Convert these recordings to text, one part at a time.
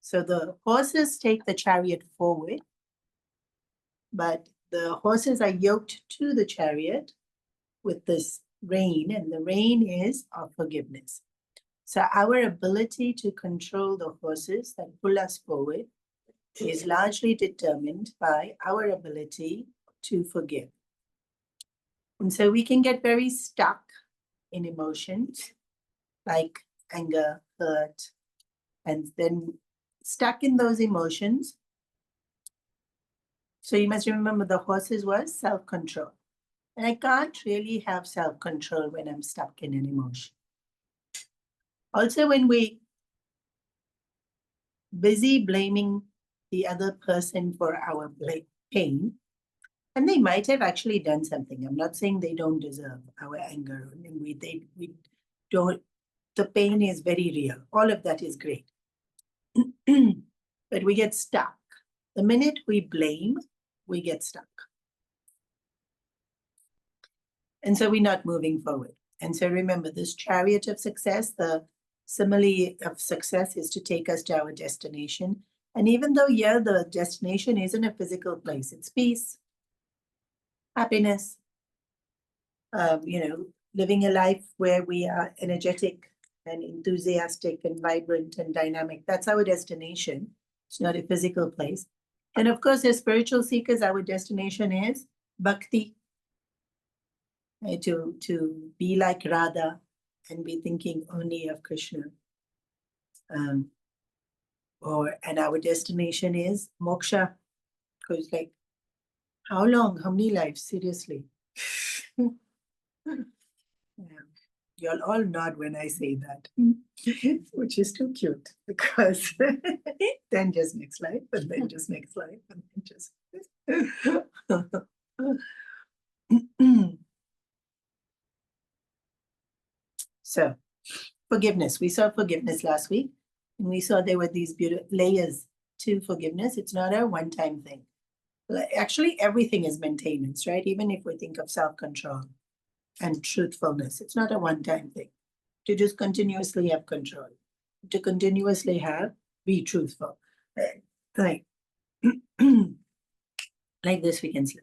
So the horses take the chariot forward, but the horses are yoked to the chariot with this rein, and the rein is of forgiveness. So our ability to control the horses that pull us forward is largely determined by our ability to forgive. And so we can get very stuck in emotions like anger, hurt, and then stuck in those emotions. So you must remember the horses was self-control. And I can't really have self-control when I'm stuck in an emotion. Also, when we busy blaming the other person for our pain, and they might have actually done something. I'm not saying they don't deserve our anger. And we don't, the pain is very real. All of that is great. But we get stuck. The minute we blame, we get stuck. And so we're not moving forward. And so remember, this chariot of success, the simile of success is to take us to our destination. And even though here the destination isn't a physical place, it's peace, happiness, living a life where we are energetic and enthusiastic and vibrant and dynamic. That's our destination. It's not a physical place. And of course, as spiritual seekers, our destination is bhakti. To be like Radha and be thinking only of Krishna. And our destination is moksha. Because like, how long? How many lives? Seriously. Yeah. You'll all nod when I say that, which is too cute because then just next life, and then just next life, and then just. So, forgiveness. We saw forgiveness last week, and we saw there were these beautiful layers to forgiveness. It's not a one-time thing. Actually, everything is maintenance, right? Even if we think of self-control and truthfulness, it's not a one-time thing. To just continuously have control, to continuously be truthful. Like, like this we can see.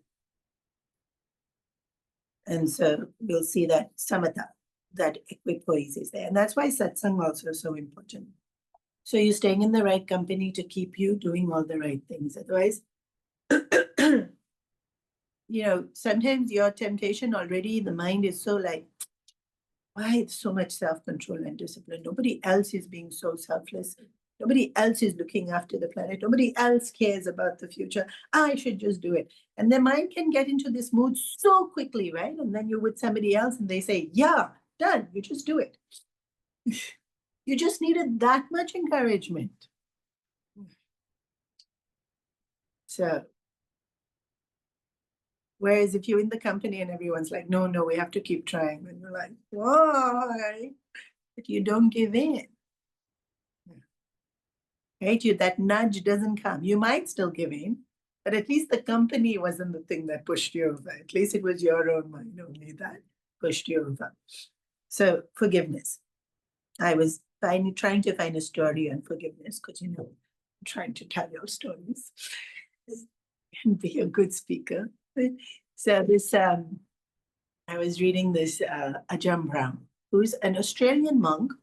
And so we'll see that Samatva, that equipoise is there. And that's why satsang also is so important. So you're staying in the right company to keep you doing all the right things. Otherwise, sometimes your temptation already, the mind is so like, why it's so much self-control and discipline? Nobody else is being so selfless. Nobody else is looking after the planet. Nobody else cares about the future. I should just do it. And their mind can get into this mood so quickly, right? And then you're with somebody else and they say, yeah, done. You just do it. You just needed that much encouragement. So, whereas if you're in the company and everyone's like, no, we have to keep trying. And you're like, why? But you don't give in. Right? That nudge doesn't come. You might still give in, but at least the company wasn't the thing that pushed you over. At least it was your own mind only that pushed you over. So forgiveness. I was trying to find a story on forgiveness because, I'm trying to tell your stories and be a good speaker. So this, I was reading this Ajahn Brahm, who's an Australian monk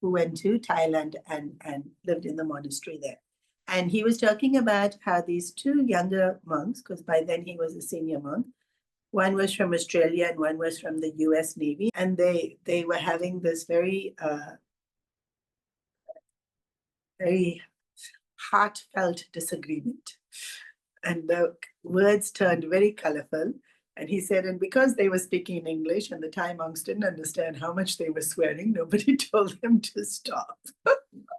who went to Thailand and lived in the monastery there. And he was talking about how these two younger monks, because by then he was a senior monk, one was from Australia and one was from the US Navy, and they were having this very, very heartfelt disagreement. And the words turned very colorful. And he said, and because they were speaking in English and the Thai monks didn't understand how much they were swearing, nobody told them to stop.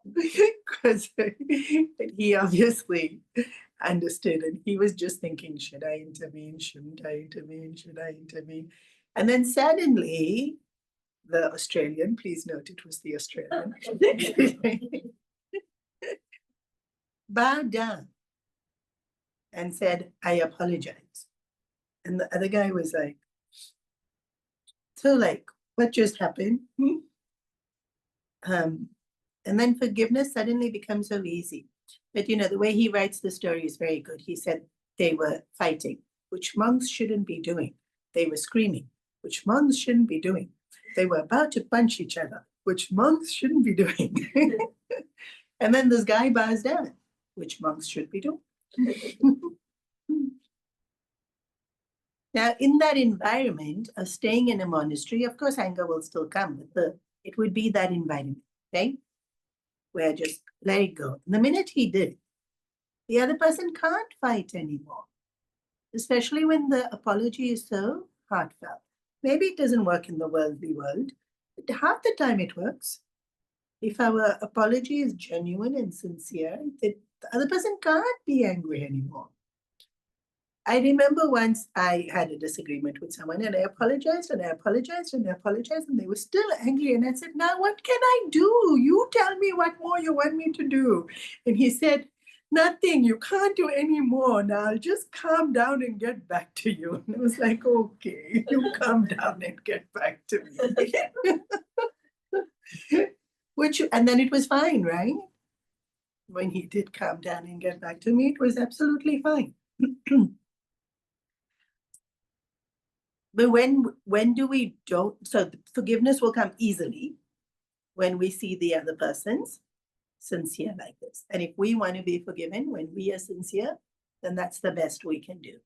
Because he obviously understood. And he was just thinking, should I intervene? Shouldn't I intervene? Should I intervene? And then suddenly, the Australian, please note it was the Australian, bowed down and said, I apologize. And the other guy was like, so like, what just happened? And then forgiveness suddenly becomes so easy. But the way he writes the story is very good. He said they were fighting, which monks shouldn't be doing. They were screaming, which monks shouldn't be doing. They were about to punch each other, which monks shouldn't be doing. And then this guy bows down, which monks should be doing. Now, in that environment of staying in a monastery, of course, anger will still come, but it would be that environment, okay? Where just let it go. And the minute he did, the other person can't fight anymore, especially when the apology is so heartfelt. Maybe it doesn't work in the worldly world, but half the time it works. If our apology is genuine and sincere, the other person can't be angry anymore. I remember once I had a disagreement with someone and I apologized and I apologized and I apologized and they were still angry. And I said, now what can I do? You tell me what more you want me to do. And he said, nothing, you can't do any more. Now I'll just calm down and get back to you. And I was like, okay, you calm down and get back to me. And then it was fine, right? When he did calm down and get back to me, it was absolutely fine. But when do we don't, so forgiveness will come easily when we see the other person's sincere like this. And if we want to be forgiven, when we are sincere, then that's the best we can do.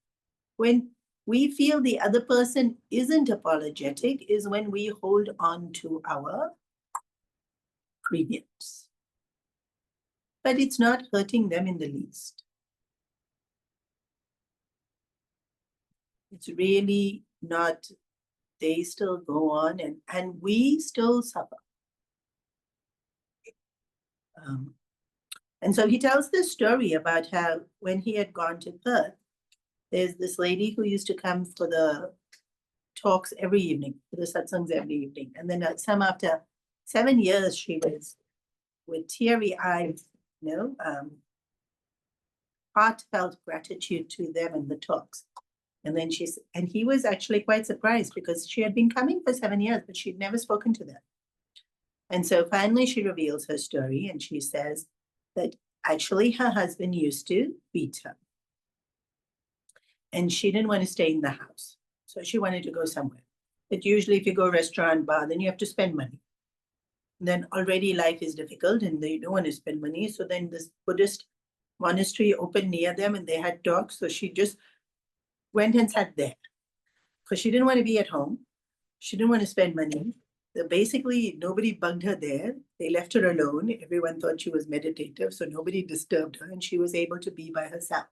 When we feel the other person isn't apologetic is when we hold on to our grievance. But it's not hurting them in the least. It's really not, they still go on and we still suffer. And so he tells this story about how when he had gone to Perth, there's this lady who used to come for the talks every evening, for the satsangs every evening. And then after 7 years, she was with teary eyes, heartfelt gratitude to them in the talks. And then and he was actually quite surprised because she had been coming for 7 years, but she'd never spoken to them. And so finally she reveals her story and she says that actually her husband used to beat her. And she didn't want to stay in the house. So she wanted to go somewhere. But usually if you go restaurant, bar, then you have to spend money. And then already life is difficult and they don't want to spend money. So then this Buddhist monastery opened near them and they had talks. So she just went and sat there because she didn't want to be at home. She didn't want to spend money. Basically, nobody bugged her there. They left her alone. Everyone thought she was meditative, so nobody disturbed her and she was able to be by herself.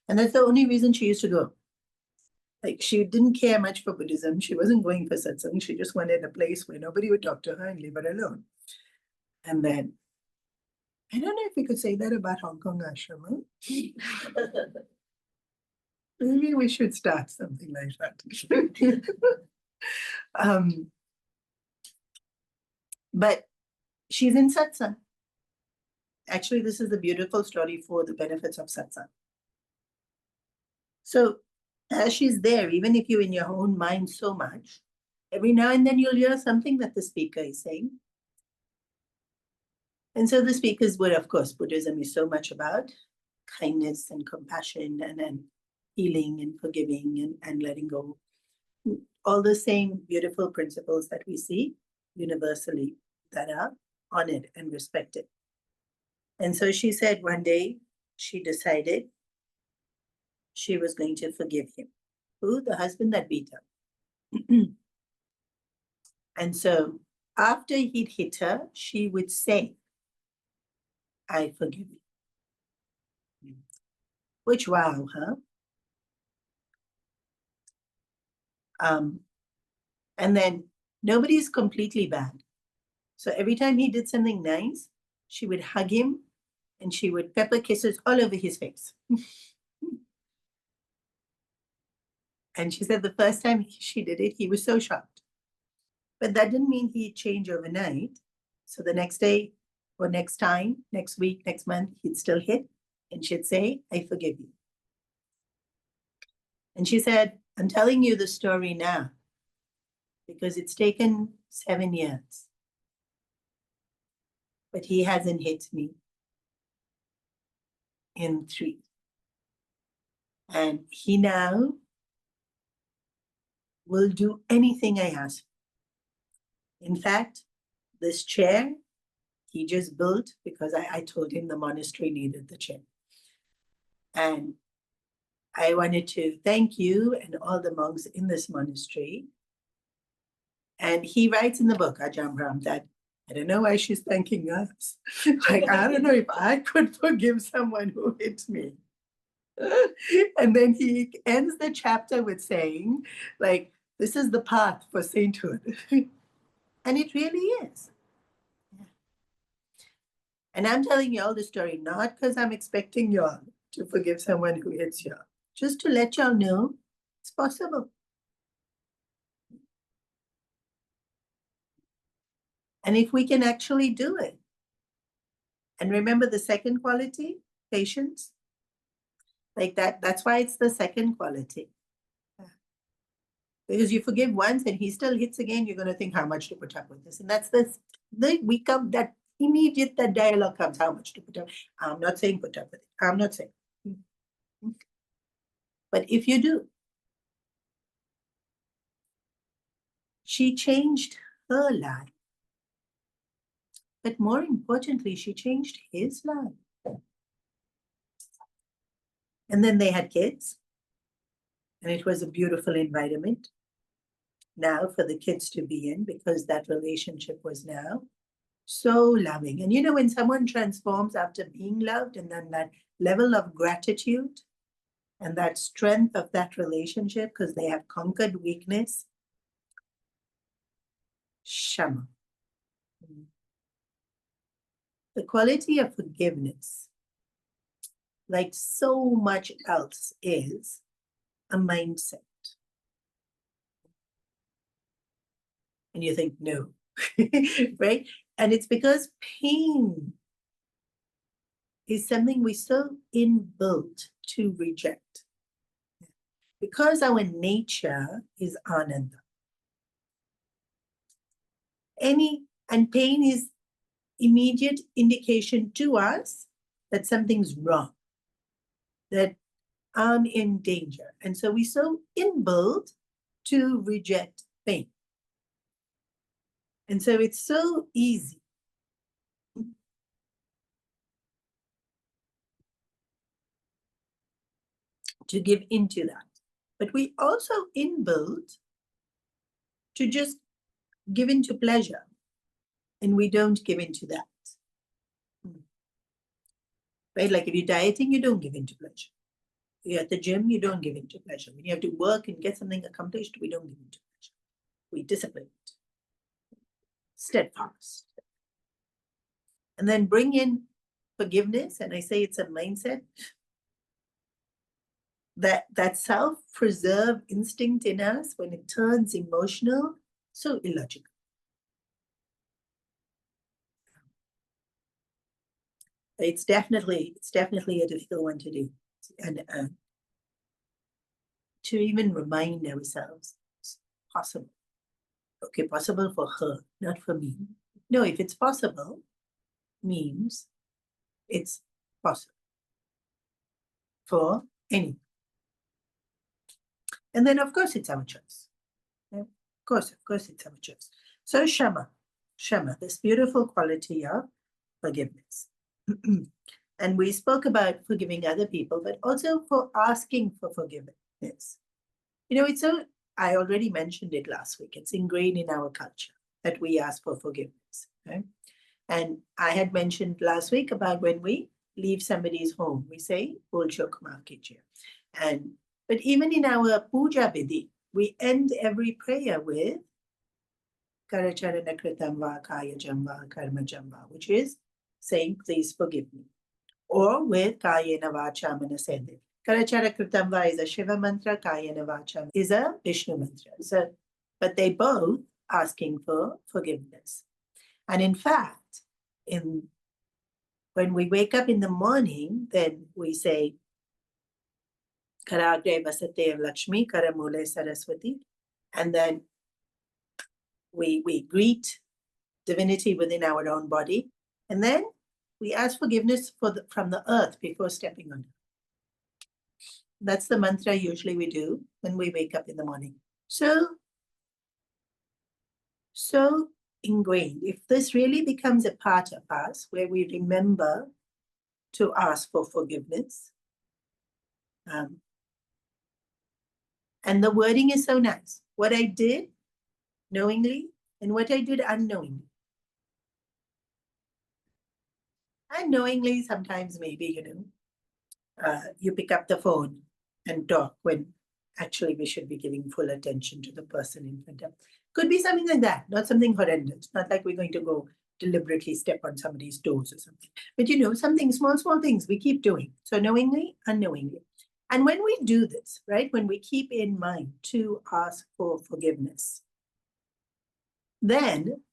And that's the only reason she used to go. Like, she didn't care much for Buddhism. She wasn't going for satsang. She just wanted a place where nobody would talk to her and leave her alone. And then, I don't know if we could say that about Hong Kong ashram. Maybe we should start something like that. But she's in satsang. Actually, this is a beautiful story for the benefits of satsang. So as she's there, even if you're in your own mind so much, every now and then you'll hear something that the speaker is saying. And so the speakers were, of course, Buddhism is so much about kindness and compassion and healing and forgiving and letting go. All the same beautiful principles that we see universally that are honored and respected. And so she said one day she decided she was going to forgive him. Who? The husband that beat her. And so after he'd hit her, she would say, I forgive you. Which, wow, huh? And then nobody's completely bad. So every time he did something nice, she would hug him and she would pepper kisses all over his face. And she said the first time she did it, he was so shocked. But that didn't mean he'd change overnight. So the next day or next time, next week, next month, he'd still hit and she'd say, I forgive you. And she said, I'm telling you the story now because it's taken 7 years. But he hasn't hit me. in 3. And he now will do anything I ask. In fact, this chair, he just built because I told him the monastery needed the chair. And I wanted to thank you and all the monks in this monastery. And he writes in the book, Ajamram, that I don't know why she's thanking us. Like, I don't know if I could forgive someone who hit me. And then he ends the chapter with saying, like, this is the path for sainthood. And it really is. And I'm telling you all the story, not because I'm expecting y'all to forgive someone who hits y'all, just to let y'all know it's possible. And if we can actually do it. And remember the second quality, patience. Like that's why it's the second quality. Because you forgive once and he still hits again, you're going to think how much to put up with this. And that's we come, that immediate, that dialogue comes, how much to put up. I'm not saying put up with it. I'm not saying. But if you do, she changed her life. But more importantly, she changed his life. And then they had kids. And it was a beautiful environment now for the kids to be in, because that relationship was now so loving. And you know, when someone transforms after being loved, and then that level of gratitude and that strength of that relationship, because they have conquered weakness, Shama. The quality of forgiveness, like so much else, is a mindset. And you think, no, right? And it's because pain is something we so inbuilt to reject. Because our nature is ananda. And pain is immediate indication to us that something's wrong, that I'm in danger. And so we so inbuilt to reject pain. And so it's so easy to give into that. But we also inbuilt to just give into pleasure, and we don't give into that. Right? Like if you're dieting, you don't give into pleasure. You're at the gym, you don't give into pleasure. When you have to work and get something accomplished, we don't give into pleasure. We discipline it. Steadfast. And then bring in forgiveness, and I say it's a mindset. That self-preserve instinct in us, when it turns emotional, so illogical. It's definitely a difficult one to do, and to even remind ourselves it's possible. Okay, possible for her, not for me. No, if it's possible, means it's possible for anyone. And then, of course, it's our choice. Yeah? Of course, it's our choice. So Shama, this beautiful quality of forgiveness. And we spoke about forgiving other people, but also for asking for forgiveness. You know, I already mentioned it last week. It's ingrained in our culture that we ask for forgiveness. Right? And I had mentioned last week about when we leave somebody's home, we say, but even in our puja vidhi, we end every prayer with Karacharana kritam va kaya jamba karma jamba, which is saying, please forgive me. Or with kayena vacha manasendhi. Karachara kritam va is a Shiva mantra, kayena vacha is a Vishnu mantra. So, but they both asking for forgiveness. And in fact, when we wake up in the morning, then we say, Karagre vasate Lakshmi, Karamule Saraswati. And then we greet divinity within our own body. And then We ask forgiveness from the earth before stepping on it. That's the mantra usually we do when we wake up in the morning. So ingrained. If this really becomes a part of us, where we remember to ask for forgiveness, and the wording is so nice. What I did knowingly and what I did unknowingly. Unknowingly, sometimes maybe, you pick up the phone and talk when actually we should be giving full attention to the person in front of. Could be something like that, not something horrendous. Not like we're going to go deliberately step on somebody's toes or something. But something, small things we keep doing. So knowingly, unknowingly. And when we do this, right, when we keep in mind to ask for forgiveness, then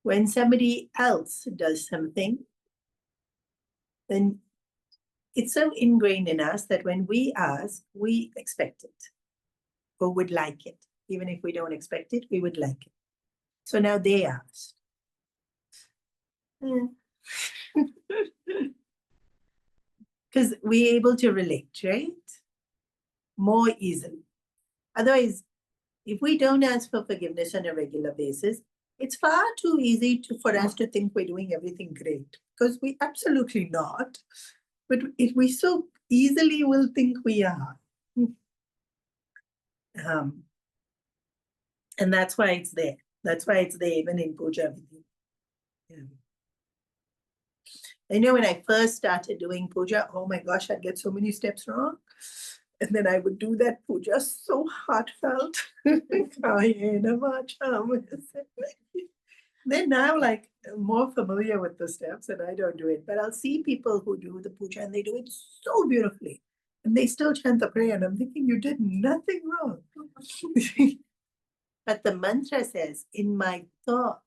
when somebody else does something, then it's so ingrained in us that when we ask, we expect it or would like it. Even if we don't expect it, we would like it. So now they asked. Because we're able to relate, right? More easily. Otherwise, if we don't ask for forgiveness on a regular basis, it's far too easy for us to think we're doing everything great, because we absolutely not. But if we so easily will think we are. And that's why it's there. That's why it's there even in puja. I know when I first started doing puja, oh my gosh, I'd get so many steps wrong. And then I would do that puja so heartfelt. Then now, like, I'm more familiar with the steps and I don't do it. But I'll see people who do the puja and they do it so beautifully. And they still chant the prayer. And I'm thinking, you did nothing wrong. But the mantra says, in my thoughts,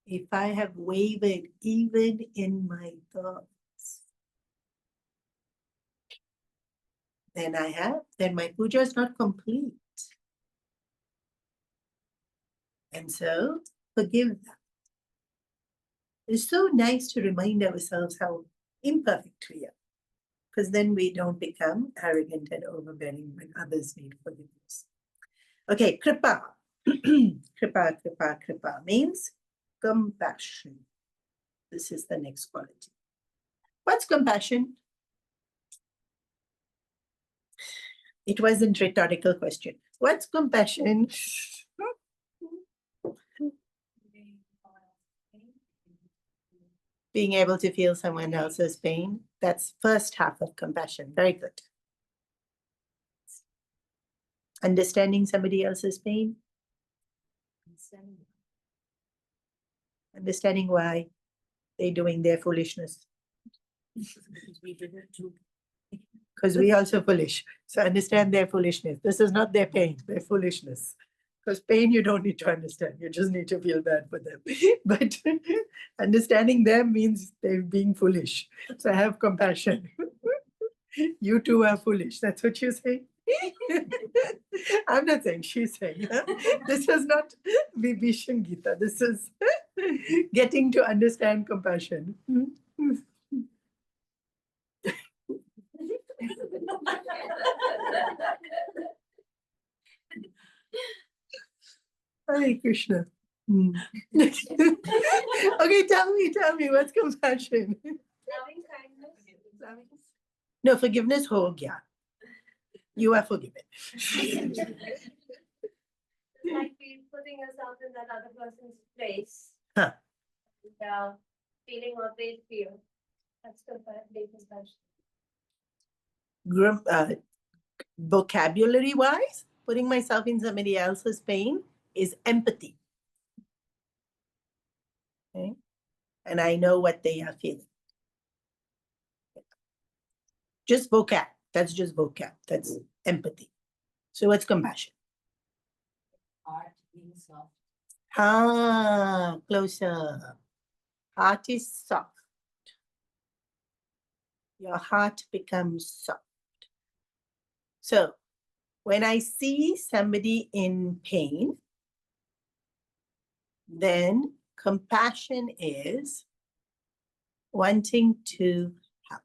if I have wavered even in my thoughts, then my puja is not complete. And so forgive that. It's so nice to remind ourselves how imperfect we are, because then we don't become arrogant and overbearing when others need forgiveness. Okay, Kripa. Kripa means compassion. This is the next quality. What's compassion? It wasn't a rhetorical question. What's compassion? Being able to feel someone else's pain. That's first half of compassion. Very good. Understanding somebody else's pain. Understanding why they're doing their foolishness. Because we also foolish. So understand their foolishness. This is not their pain, their foolishness. Because pain you don't need to understand. You just need to feel bad for them. But understanding them means they're being foolish. So I have compassion. You too are foolish. That's what you're saying? I'm not saying, she's saying. This is not Vibhishana Gita. This is getting to understand compassion. Hare Krishna. Okay, tell me, what's compassion? Loving kindness. No, forgiveness, ho gya. You are forgiven. Like putting yourself in that other person's place. Huh. And, feeling what they feel. That's compassion. Vocabulary wise, putting myself in somebody else's pain is empathy. Okay? And I know what they are feeling. Just vocab. That's just vocab. That's empathy. So what's compassion? Heart being soft. Closer. Heart is soft. Your heart becomes soft. So when I see somebody in pain, then Compassion is wanting to help.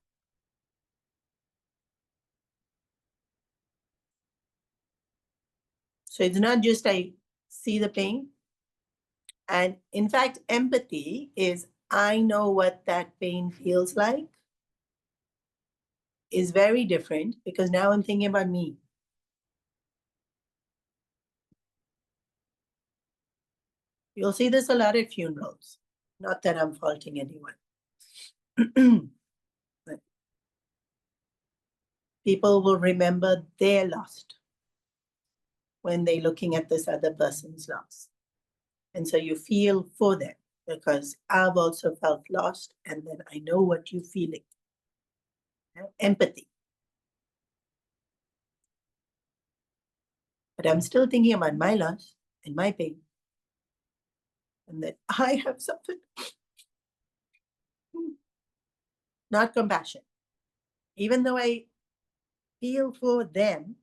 So it's not just I see the pain. And in fact, empathy is I know what that pain feels like is very different because now I'm thinking about me. You'll see this a lot at funerals. Not that I'm faulting anyone. But people will remember their loss when they're looking at this other person's loss. And so you feel for them because I've also felt lost and then I know what you're feeling. Empathy. But I'm still thinking about my loss and my pain. And that I have suffered. Not compassion. Even though I feel for them,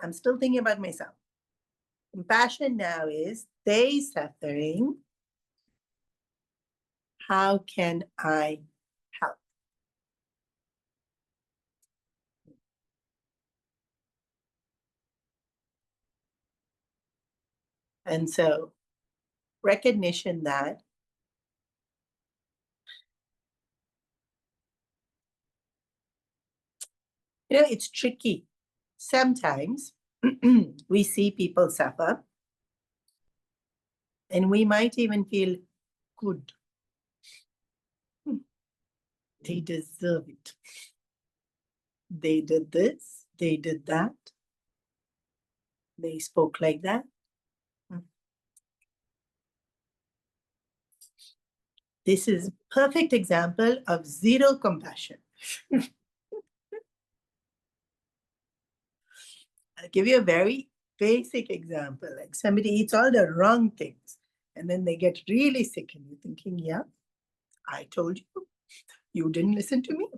I'm still thinking about myself. Compassion now is they suffering. How can I help? And so recognition that it's tricky. Sometimes we see people suffer and we might even feel good. They deserve it. They did this, they did that. They spoke like that. This is a perfect example of zero compassion. I'll give you a very basic example. Like somebody eats all the wrong things and then they get really sick and you're thinking, yeah, I told you, you didn't listen to me.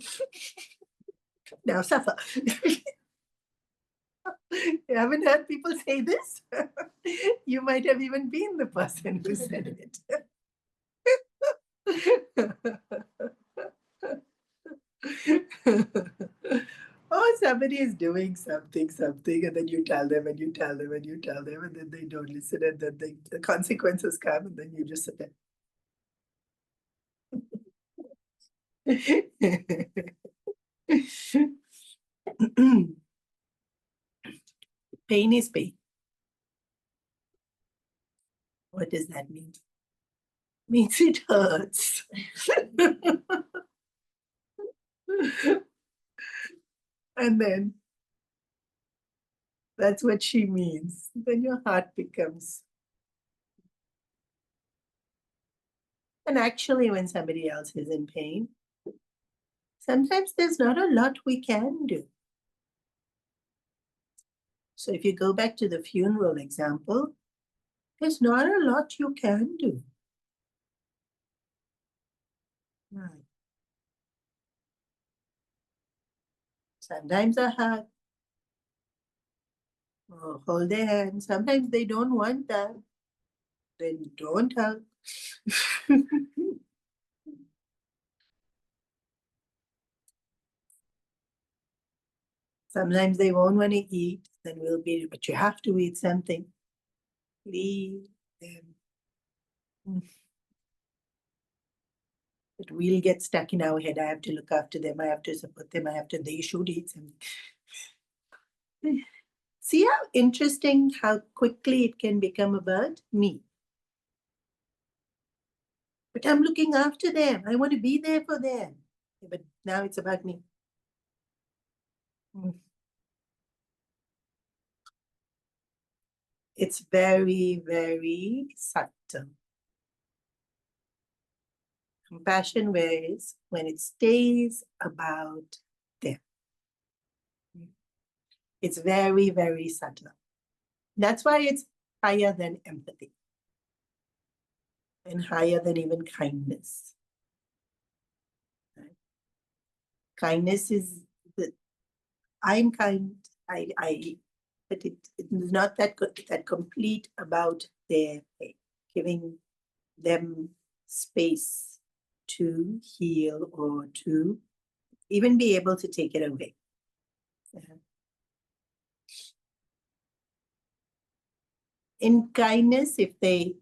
Now suffer. You haven't heard people say this? You might have even been the person who said it. Oh, somebody is doing something, and then you tell them, and you tell them, and you tell them, and then they don't listen, and then the consequences come, and then you just sit there. Pain is pain. What does that mean? Means it hurts. And then that's what she means. Then your heart becomes. And actually, when somebody else is in pain, sometimes there's not a lot we can do. So if you go back to the funeral example, there's not a lot you can do. Right. Sometimes a hug, or hold their hand. Sometimes they don't want that. Then don't hug. Sometimes they won't want to eat. Then we'll be, but you have to eat something. Leave them. But we'll get stuck in our head. I have to look after them. I have to support them. They should eat something. See how interesting, how quickly it can become about me. But I'm looking after them. I want to be there for them. But now it's about me. It's very, very subtle. Compassion ways when it stays about them. It's very, very subtle. That's why it's higher than empathy and higher than even kindness. Right? Kindness is the I'm kind. But it's not that complete about their pain, giving them space to heal or to even be able to take it away. In kindness, if they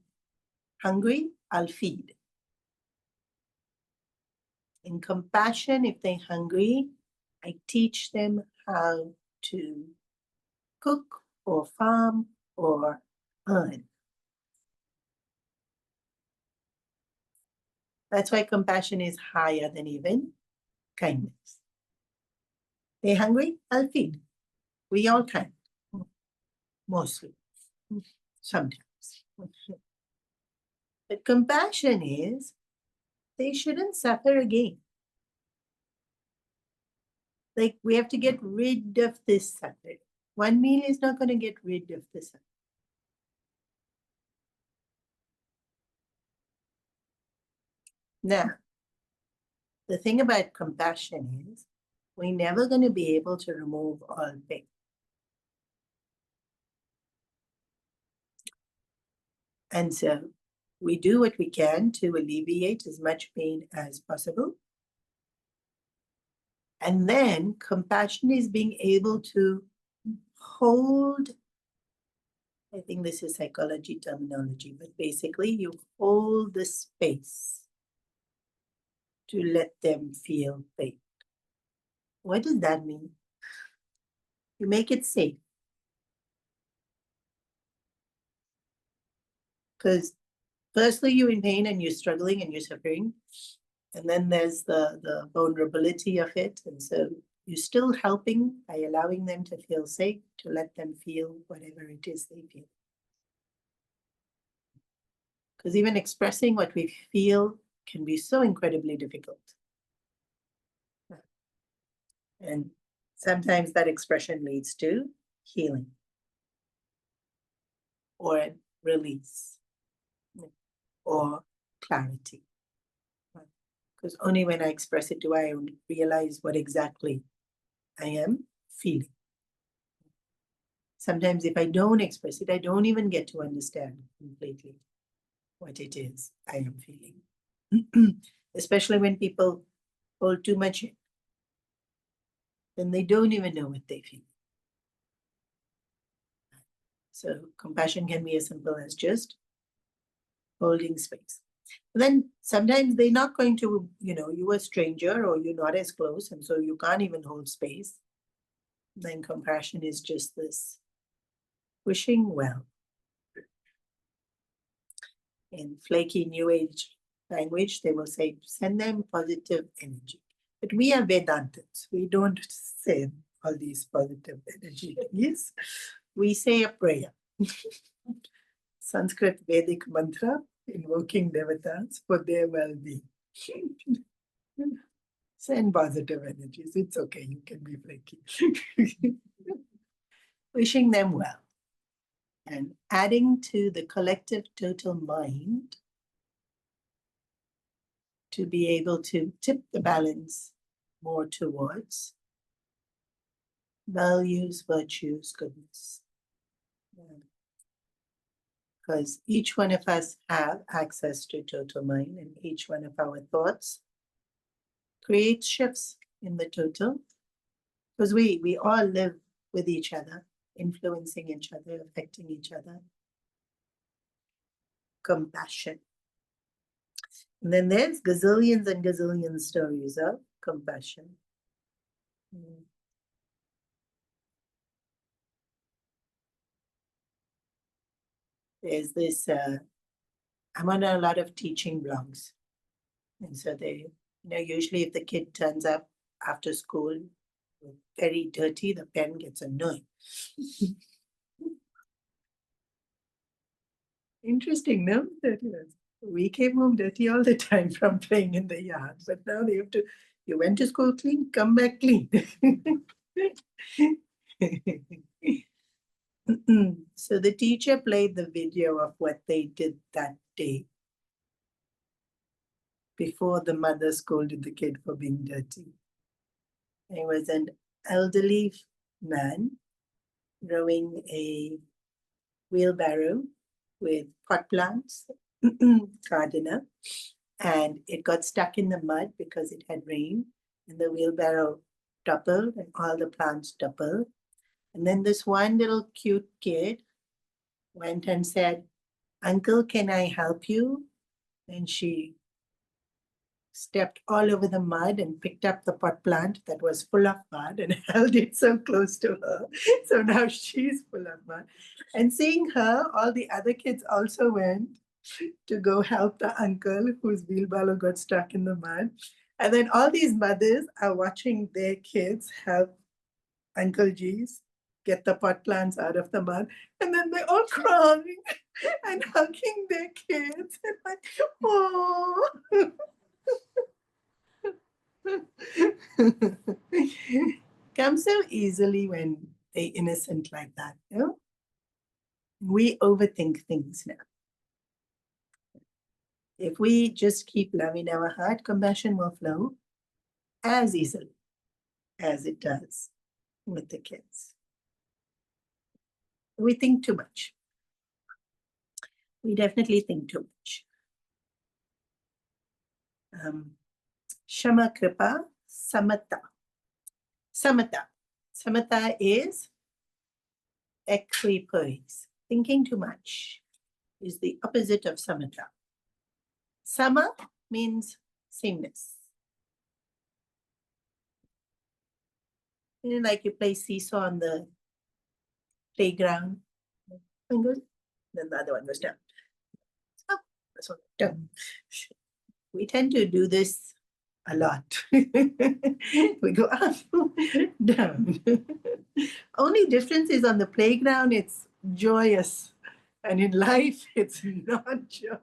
hungry, I'll feed. In compassion, if they're hungry, I teach them how to cook or farm or earn. That's why compassion is higher than even kindness. They're hungry, I'll feed. We all can, mostly, sometimes. But compassion is, they shouldn't suffer again. Like, we have to get rid of this suffering. One meal is not going to get rid of this suffering. Now, the thing about compassion is, we're never going to be able to remove all pain. And so we do what we can to alleviate as much pain as possible. And then compassion is being able to hold, I think this is psychology terminology, but basically you hold the space to let them feel pain. What does that mean? You make it safe. Because firstly, you're in pain and you're struggling and you're suffering. And then there's the vulnerability of it. And so you're still helping by allowing them to feel safe, to let them feel whatever it is they feel. Because even expressing what we feel can be so incredibly difficult. And sometimes that expression leads to healing or release or clarity. Because only when I express it do I realize what exactly I am feeling. Sometimes if I don't express it, I don't even get to understand completely what it is I am feeling. Especially when people hold too much in, then they don't even know what they feel. So compassion can be as simple as just holding space. And then sometimes they're not going to, you're a stranger or you're not as close, and so you can't even hold space. Then compassion is just this wishing well. In flaky New Age language, they will say, send them positive energy. But we are Vedantins. We don't send all these positive energy. Yes, we say a prayer. Sanskrit Vedic mantra, invoking devatas for their well-being. Send positive energies. It's okay. You can be flaky. Wishing them well. And adding to the collective total mind to be able to tip the balance more towards values, virtues, goodness. Because each one of us have access to total mind, and each one of our thoughts creates shifts in the total. Because we all live with each other, influencing each other, affecting each other. Compassion. And then there's gazillions and gazillions stories of compassion. There's this, I'm on a lot of teaching blogs. And so they, usually if the kid turns up after school very dirty, the pen gets annoying. Interesting, no? That is. We came home dirty all the time from playing in the yard, but now they have to, you went to school clean, come back clean. So the teacher played the video of what they did that day before the mother scolded the kid for being dirty. There was an elderly man rowing a wheelbarrow with pot plants, gardener, and it got stuck in the mud because it had rained, and the wheelbarrow toppled and all the plants toppled. And then this one little cute kid went and said, "Uncle, can I help you?" And she stepped all over the mud and picked up the pot plant that was full of mud and held it so close to her. So now she's full of mud. And seeing her, all the other kids also went to go help the uncle whose wheelbarrow got stuck in the mud. And then all these mothers are watching their kids help Uncle G's get the pot plants out of the mud. And then they're all crying and hugging their kids. And like, oh. Come so easily when they're innocent like that, you know? We overthink things now. If we just keep love in our heart, compassion will flow as easily as it does with the kids. We think too much. We definitely think too much. Shama, Kripa, Samatva. Samatva. Samatva is Equipoise. Thinking too much is the opposite of Samatva. Sama means sameness. You know, like you play seesaw on the playground. One goes, then the other one goes down. Up, this one down. We tend to do this a lot. We go up, down. Only difference is on the playground, it's joyous. And in life, it's not joyous.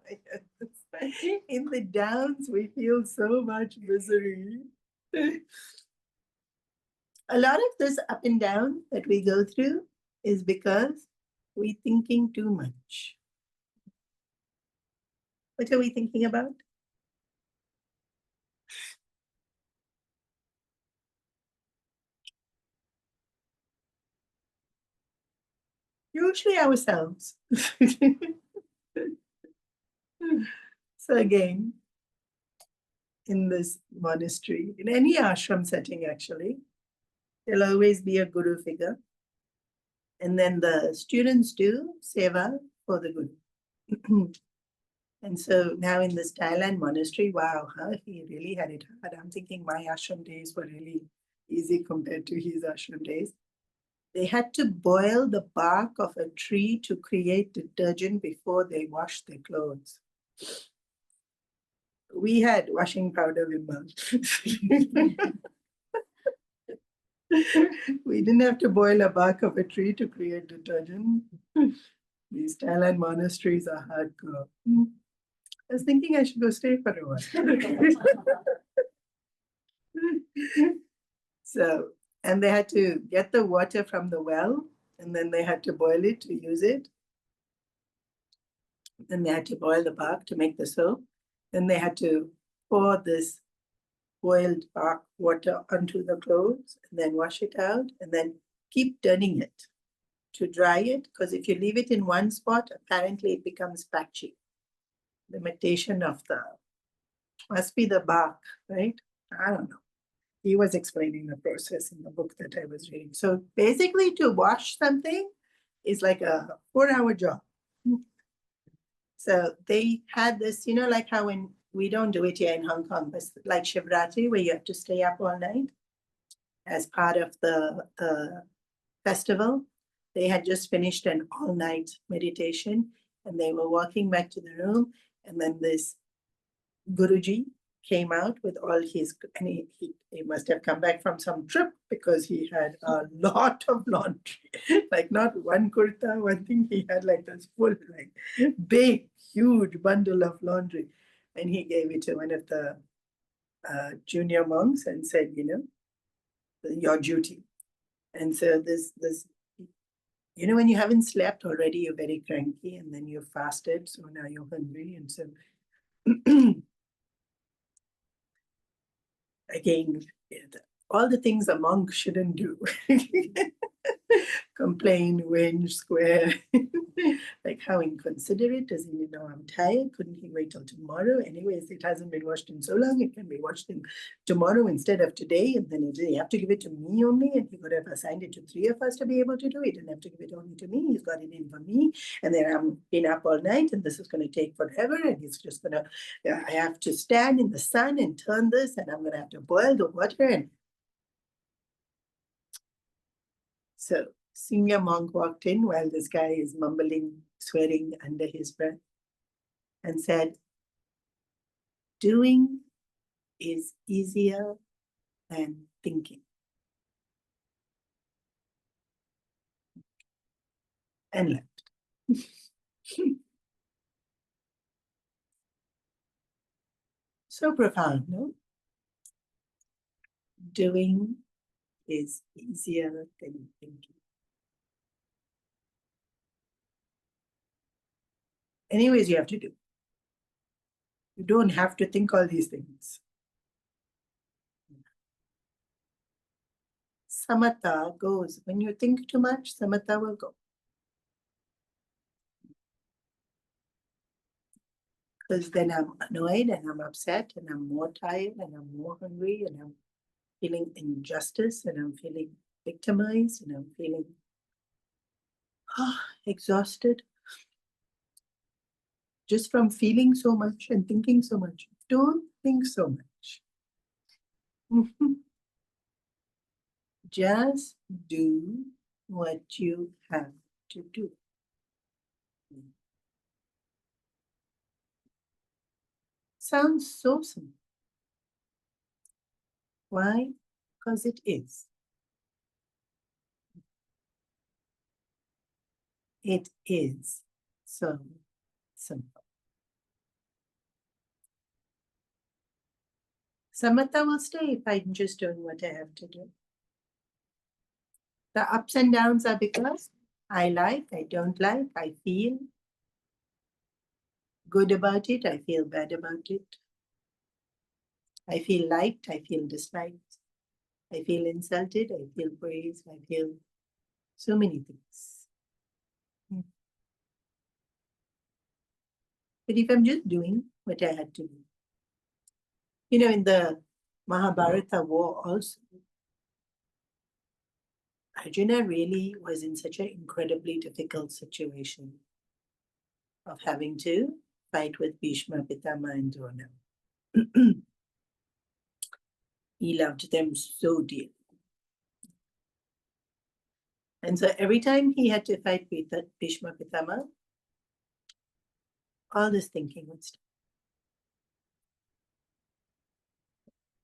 In the downs, we feel so much misery. A lot of this up and down that we go through is because we're thinking too much. What are we thinking about? Usually ourselves. So again, in this monastery, in any ashram setting actually, there'll always be a guru figure. And then the students do seva for the guru. And so now in this Thailand monastery, wow, huh, he really had it hard. I'm thinking my ashram days were really easy compared to his ashram days. They had to boil the bark of a tree to create detergent before they washed their clothes. We had washing powder Vimal. We didn't have to boil a bark of a tree to create detergent. These Thailand monasteries are hardcore. I was thinking I should go stay for a while. So, and they had to get the water from the well, and then they had to boil it to use it. Then they had to boil the bark to make the soap. Then they had to pour this boiled bark water onto the clothes and then wash it out and then keep turning it to dry it. Because if you leave it in one spot, apparently it becomes patchy. The imitation of the, must be the bark, right? I don't know. He was explaining the process in the book that I was reading. So basically to wash something is like a 4-hour job. So they had this, you know, like how when we don't do it here in Hong Kong, but like Shivratri, where you have to stay up all night as part of the festival. They had just finished an all-night meditation and they were walking back to the room. And then this Guruji came out with all his, and he must have come back from some trip because he had a lot of laundry, like not one kurta, one thing, he had like this full, like big, huge bundle of laundry. And he gave it to one of the junior monks and said, you know, your duty. And so this, you know, when you haven't slept already, you're very cranky and then you've fasted. So now you're hungry. And so again, all the things a monk shouldn't do. complain, whinge, square. Like, how inconsiderate. Does he know I'm tired? Couldn't he wait till tomorrow? Anyways, it hasn't been washed in so long. It can be washed in tomorrow instead of today. And then you have to give it to me only. And he could have assigned it to 3 of us to be able to do it. And have to give it only to me. He's got it in for me. And then I'm been up all night and this is going to take forever. And he's just going to, I have to stand in the sun and turn this. And I'm going to have to boil the water. And so senior monk walked in while this guy is mumbling, swearing under his breath and said, doing is easier than thinking. And left. So profound, no? Doing is easier than thinking. Anyways, you have to do. You don't have to think all these things. Samatva goes. When you think too much, samatva will go. Because then I'm annoyed and I'm upset and I'm more tired and I'm more hungry and I'm feeling injustice and I'm feeling victimized and I'm feeling exhausted. Just from feeling so much and thinking so much. Don't think so much. Just do what you have to do. Sounds so simple. Why? Because it is. It is so simple. Samatha will stay if I'm just doing what I have to do. The ups and downs are because I like, I don't like, I feel good about it, I feel bad about it. I feel liked, I feel disliked. I feel insulted, I feel praised, I feel so many things. But if I'm just doing what I had to do. You know, in the Mahabharata war also, Arjuna really was in such an incredibly difficult situation of having to fight with Bhishma, Pitama, and Drona. He loved them so dearly. And so every time he had to fight with Bhishma, Pitama, all this thinking would stop.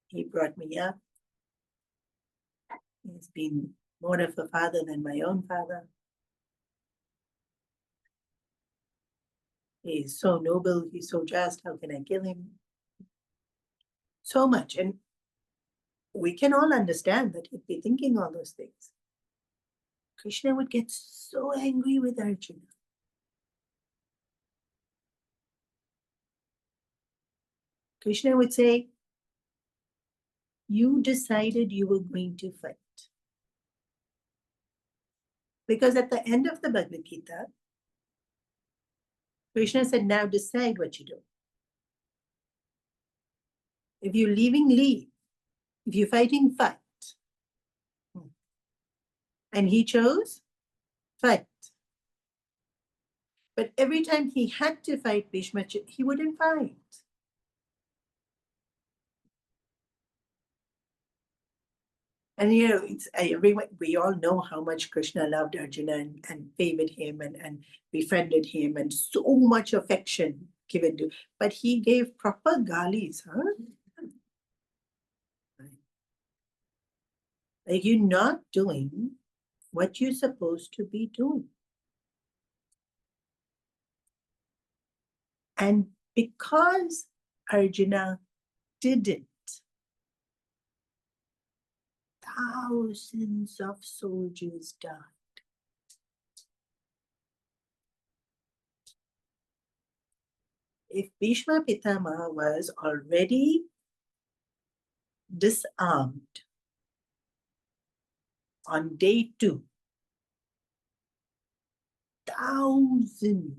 He brought me up. He's been more of a father than my own father. He's so noble, he's so just, how can I kill him? So much. And we can all understand that he'd be thinking all those things. Krishna would get so angry with Arjuna. Krishna would say, you decided you were going to fight. Because at the end of the Bhagavad Gita, Krishna said, now decide what you do. If you're leaving, leave. If you're fighting, fight. And he chose fight. But every time he had to fight Bhishma, he wouldn't fight. And you know, everyone, we all know how much Krishna loved Arjuna and favored him and befriended him and so much affection given to. But he gave proper galis, huh? Like, you're not doing what you're supposed to be doing. And because Arjuna didn't, thousands of soldiers died. If Bhishma Pitama was already disarmed on day 2, thousands,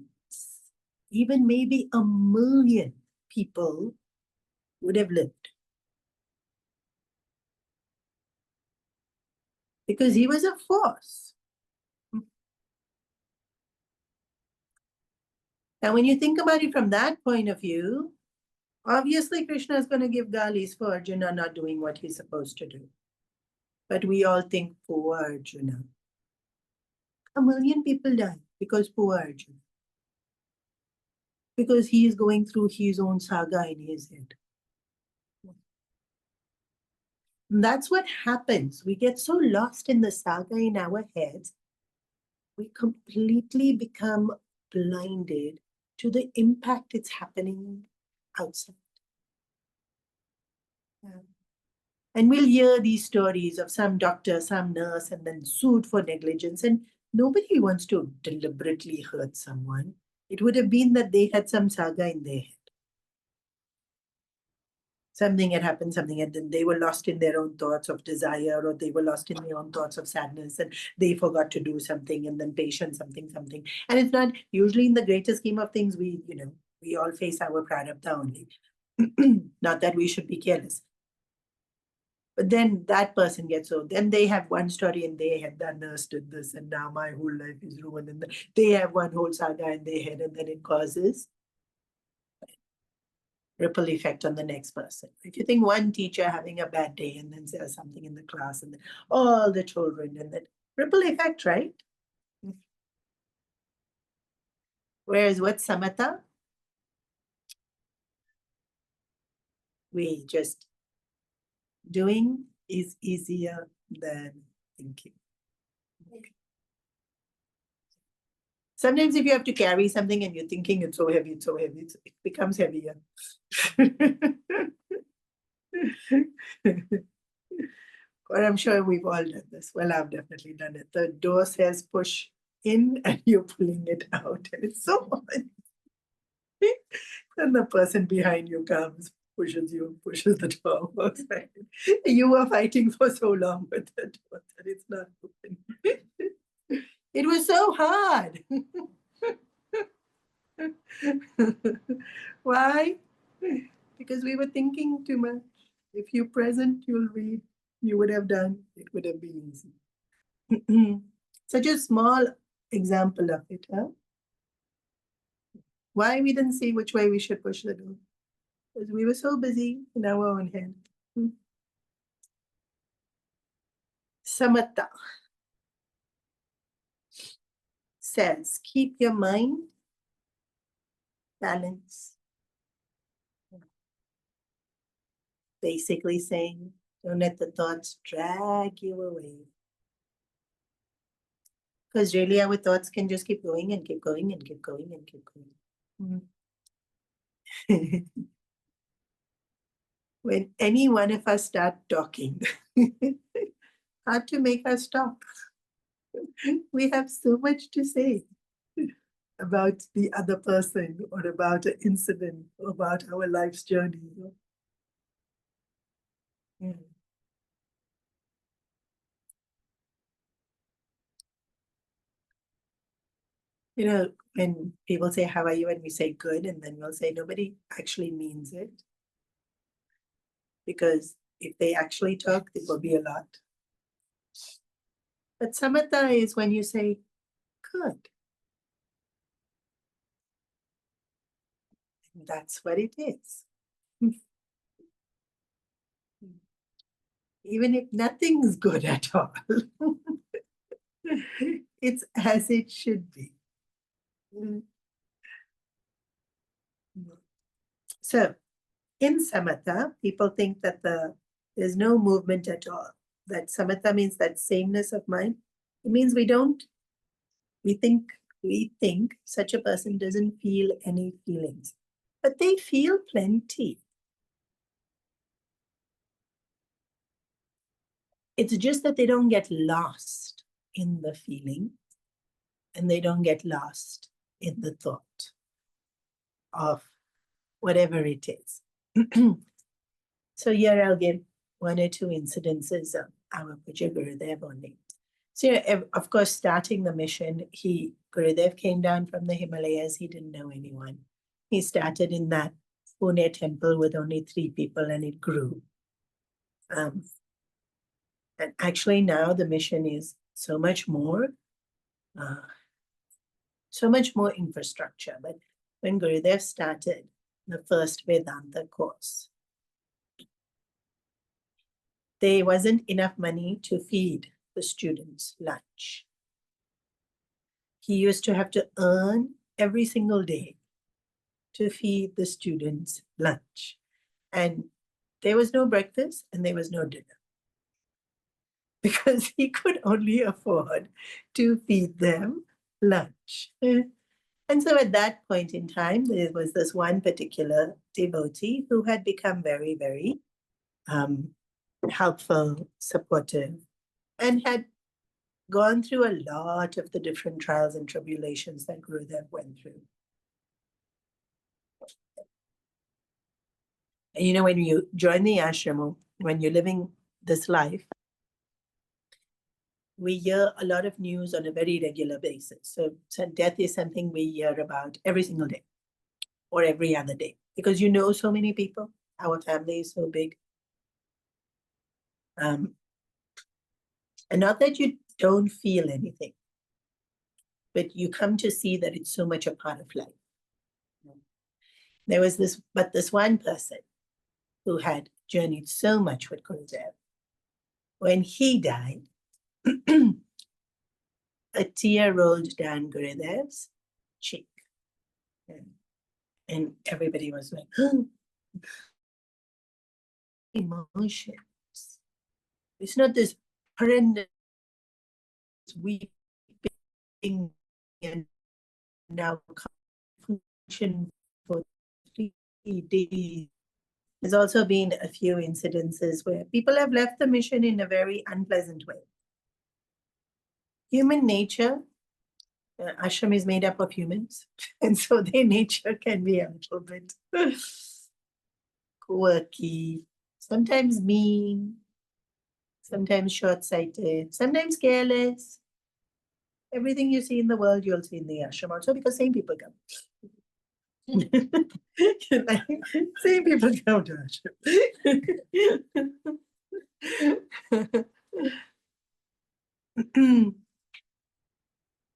even maybe 1,000,000 people would have lived. Because he was a force. And when you think about it from that point of view, obviously Krishna is going to give galis for Arjuna not doing what he's supposed to do. But we all think poor Arjuna. 1,000,000 people died because poor Arjuna. Because he is going through his own saga in his head. And that's what happens. We get so lost in the saga in our heads, we completely become blinded to the impact it's happening outside. Yeah. And we'll hear these stories of some doctor, some nurse, and then sued for negligence. And nobody wants to deliberately hurt someone. It would have been that they had some saga in their head. Something had happened, something had, they were lost in their own thoughts of desire, or they were lost in their own thoughts of sadness, and they forgot to do something, and then patient something. And it's not usually in the greater scheme of things, we all face our prarabdha only. Not that we should be careless. But then that person gets so, then they have one story in their head, that nurse did this, and now my whole life is ruined. And they have one whole saga in their head, and then it causes ripple effect on the next person. If you think one teacher having a bad day and then says something in the class, and then all the children, and that ripple effect, right? Whereas what's samatha? We just doing is easier than thinking. Sometimes if you have to carry something and you're thinking it's so heavy, it becomes heavier. Or I'm sure we've all done this. Well, I've definitely done it. The door says push in and you're pulling it out. And it's so hard. And the person behind you comes, pushes the door outside. You were fighting for so long with the door that it's not open. It was so hard. Why? Because we were thinking too much. If you're present, you'll read. You would have done. It would have been easy. Such a small example of it, huh? Why we didn't see which way we should push the door? Because we were so busy in our own head. Samatva says, keep your mind balanced. Basically saying, don't let the thoughts drag you away. Because really our thoughts can just keep going and keep going and keep going and keep going. When any one of us start talking, hard to make us stop. We have so much to say about the other person, or about an incident, or about our life's journey. When people say, how are you? And we say good, and then we'll say, nobody actually means it. Because if they actually talk, it will be a lot. But samatha is when you say, good. And that's what it is. Even if nothing's good at all, it's as it should be. So, in samatha, people think that there's no movement at all. That samatha means that sameness of mind. It means we think such a person doesn't feel any feelings, but they feel plenty. It's just that they don't get lost in the feeling, and they don't get lost in the thought of whatever it is. So here I'll give one or two incidences of our Puja Gurudev only. So, of course, starting the mission, Gurudev came down from the Himalayas. He didn't know anyone. He started in that Pune temple with only 3 people, and it grew. And actually now the mission is so much more infrastructure. But when Gurudev started the first Vedanta course, there wasn't enough money to feed the students lunch. He used to have to earn every single day to feed the students lunch. And there was no breakfast and there was no dinner because he could only afford to feed them lunch. And so at that point in time, there was this one particular devotee who had become very, very helpful, supportive, and had gone through a lot of the different trials and tribulations that Gurudev went through. And you know, when you join the ashram, when you're living this life, we hear a lot of news on a very regular basis. So death is something we hear about every single day or every other day because you know so many people. Our family is so big. And not that you don't feel anything, but you come to see that it's so much a part of life. There was this one person who had journeyed so much with Gurudev. When he died, a tear rolled down Gurudev's cheek. And everybody was like, oh, emotions. It's not this horrendous weeping and now function for 3 days. There's also been a few incidences where people have left the mission in a very unpleasant way. Human nature, ashram is made up of humans, and so their nature can be a little bit quirky, sometimes mean, sometimes short-sighted, sometimes careless. Everything you see in the world, you'll see in the ashram also because same people come. Same people come to ashram.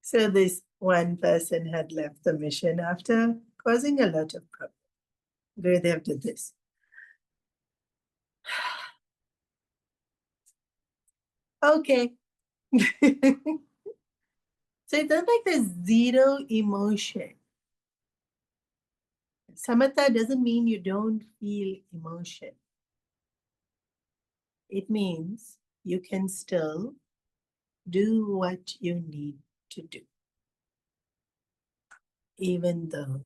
So this one person had left the mission after causing a lot of problems. Gurudev did this. Okay. So it's not like there's zero emotion. Samatva doesn't mean you don't feel emotion. It means you can still do what you need to do, even though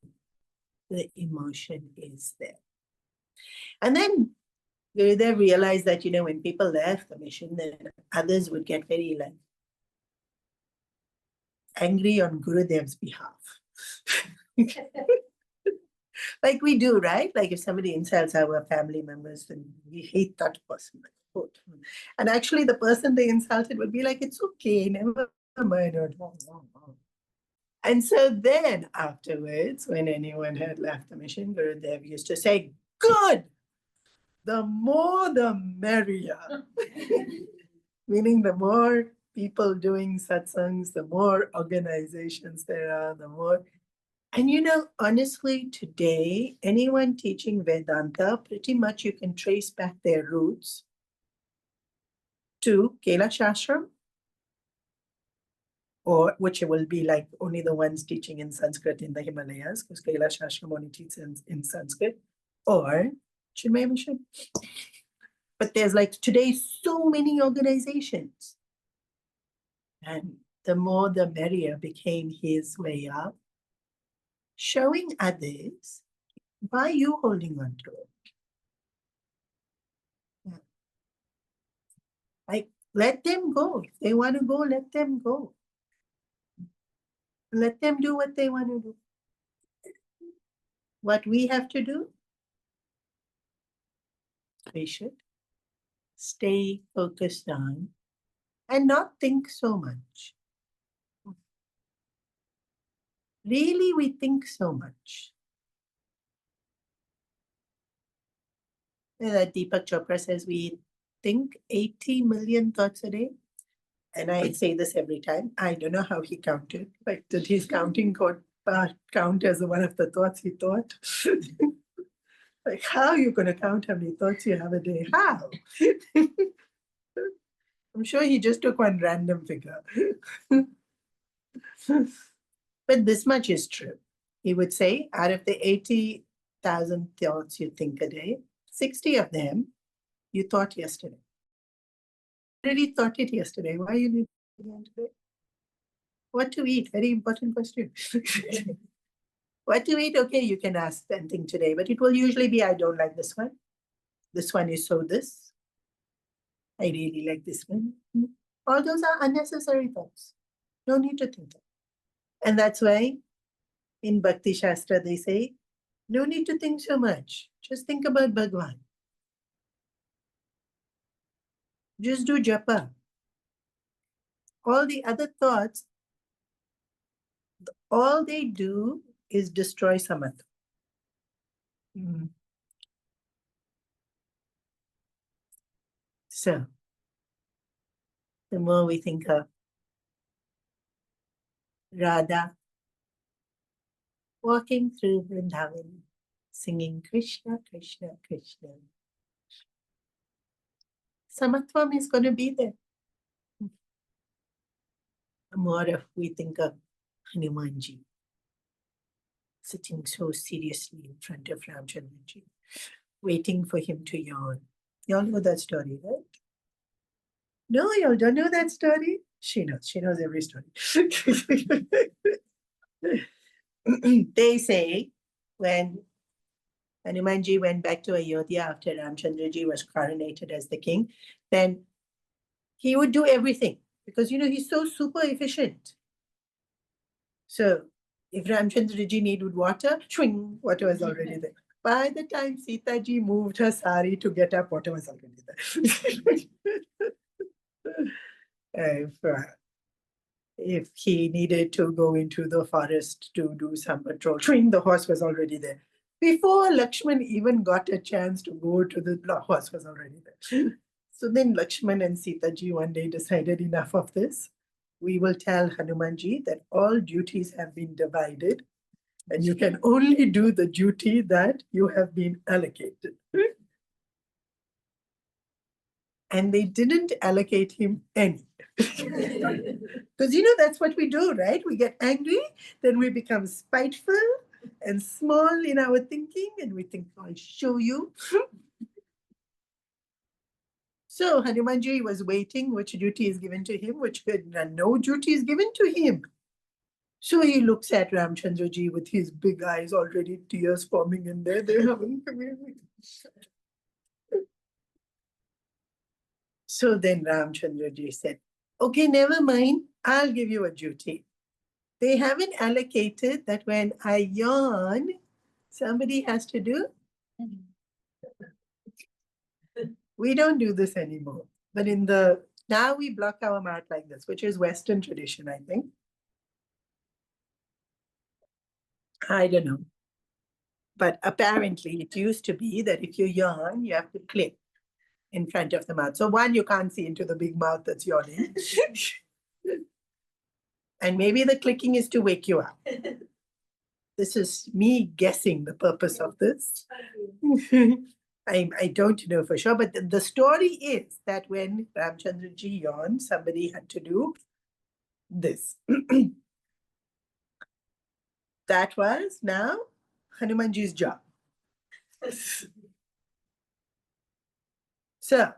the emotion is there. And then Gurudev realized that, you know, when people left the mission, then others would get very angry on Gurudev's behalf. Like we do, right? Like if somebody insults our family members, then we hate that person. And actually the person they insulted would be like, it's okay, never mind. And so then afterwards, when anyone had left the mission, Gurudev used to say, good, the more the merrier. Meaning the more people doing satsangs, the more organizations there are, the more. And you know, honestly, today, anyone teaching Vedanta, pretty much you can trace back their roots to Kailash Ashram, or which will be like only the ones teaching in Sanskrit in the Himalayas, because Kailash Ashram only teaches in Sanskrit, or Chinmaya Mission. But there's like today so many organizations. And the more the merrier became his way up, showing others, why are you holding on to it? Yeah. Like, let them go. If they want to go, let them go. Let them do what they want to do. What we have to do, we should stay focused on and not think so much. Really, we think so much. Deepak Chopra says we think 80 million thoughts a day. And I say this every time. I don't know how he counted. Like, did his counting count as one of the thoughts he thought? Like, how are you going to count how many thoughts you have a day? How? I'm sure he just took one random figure. But this much is true. He would say, out of the 80,000 thoughts you think a day, 60 of them you thought yesterday. Already thought it yesterday. Why you need to again today? What to eat? Very important question. What to eat? Okay, you can ask and think today, but it will usually be, I don't like this one. This one is so this. I really like this one. All those are unnecessary thoughts. No need to think that. And that's why in Bhakti Shastra they say, no need to think so much. Just think about Bhagwan. Just do japa. All the other thoughts, all they do is destroy Samatva. So, the more we think of Radha walking through Vrindavan, singing Krishna, Krishna, Krishna, Samatvam is going to be there. The more if we think of Hanumanji sitting so seriously in front of Ramchandraji, waiting for him to yawn. You all know that story, right? No, you all don't know that story? She knows. She knows every story. They say when Hanumanji went back to Ayodhya after Ramchandraji was coronated as the king, then he would do everything because, he's so super efficient. So if Ramchandraji needed water, swing, water was already there. By the time Sita ji moved her sari to get up, water was already there. If he needed to go into the forest to do some patrol, swing, the horse was already there. Before Lakshman even got a chance to go to the horse was already there. So then Lakshman and Sita ji one day decided enough of this. We will tell Hanumanji that all duties have been divided and you can only do the duty that you have been allocated. And they didn't allocate him any. Because that's what we do, right? We get angry, then we become spiteful and small in our thinking, and we think, I'll show you. So Hanumanji was waiting which duty is given to him, which no duty is given to him. So he looks at Ramchandraji with his big eyes, already tears forming in there. They haven't come in. So then Ramchandraji said, okay, never mind. I'll give you a duty. They haven't allocated that when I yawn, somebody has to do. We don't do this anymore. But now we block our mouth like this, which is Western tradition, I think. I don't know. But apparently it used to be that if you yawn, you have to click in front of the mouth. So one, you can't see into the big mouth that's yawning. And maybe the clicking is to wake you up. This is me guessing the purpose of this. I don't know for sure, but the story is that when Ramchandraji yawned, somebody had to do this. That was now Hanumanji's job. So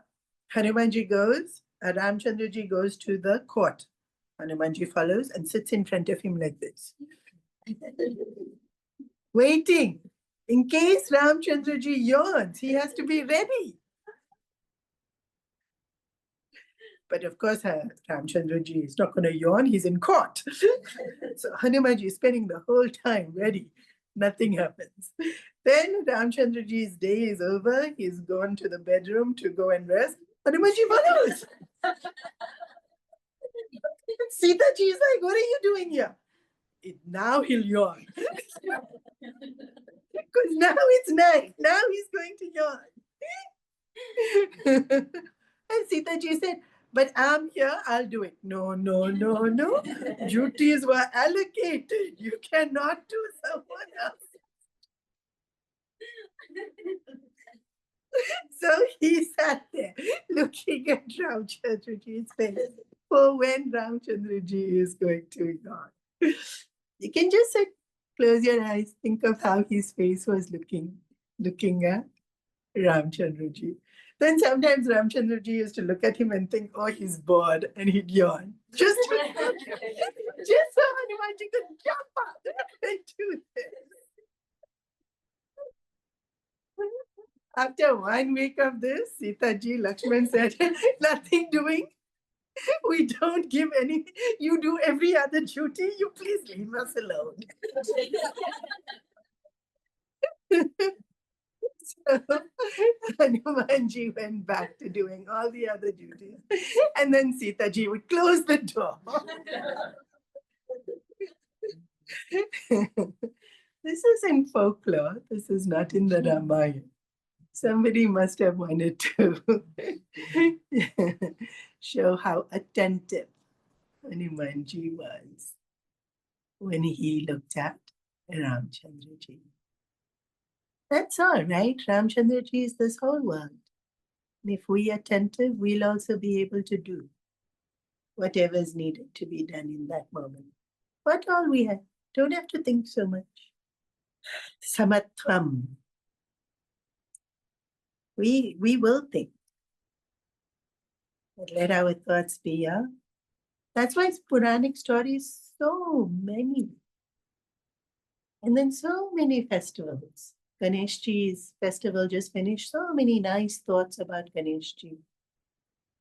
Hanumanji goes, Ramchandraji goes to the court. Hanumanji follows and sits in front of him like this. Waiting. In case Ramchandraji yawns, he has to be ready. But of course, Ramchandraji is not going to yawn. He's in court. So Hanumanji is spending the whole time ready. Nothing happens. Then Ramchandraji's day is over. He's gone to the bedroom to go and rest. Hanumanji follows. Sita ji is like, what are you doing here? Now he'll yawn. Because now it's night. Now he's going to yawn. And Sita ji said, but I'm here, I'll do it. No, no, no, no. Duties were allocated. You cannot do someone else. So he sat there looking at Ramchandraji's face for when Ramchandraji is going to yawn. You can just sit, close your eyes, think of how his face was looking at Ramchandraji. Then sometimes Ramchandraji used to look at him and think, oh, he's bored, and he'd yawn. Just so Hanumanji could jump up and do this. After 1 week of this, Sita ji, Lakshman said, nothing doing. We don't give any, you do every other duty, you please leave us alone. So Hanumanji went back to doing all the other duties. And then Sita ji would close the door. This is in folklore. This is not in the Ramayana. Somebody must have wanted to show how attentive Hanumanji was when he looked at Ramchandraji. That's all, right? Ramchandraji is this whole world. And if we are attentive, we'll also be able to do whatever is needed to be done in that moment. What all we have. Don't have to think so much. Samatvam. We will think. But let our thoughts be up. That's why it's Puranic stories, so many. And then so many festivals. Ganeshji's festival just finished. So many nice thoughts about Ganeshji.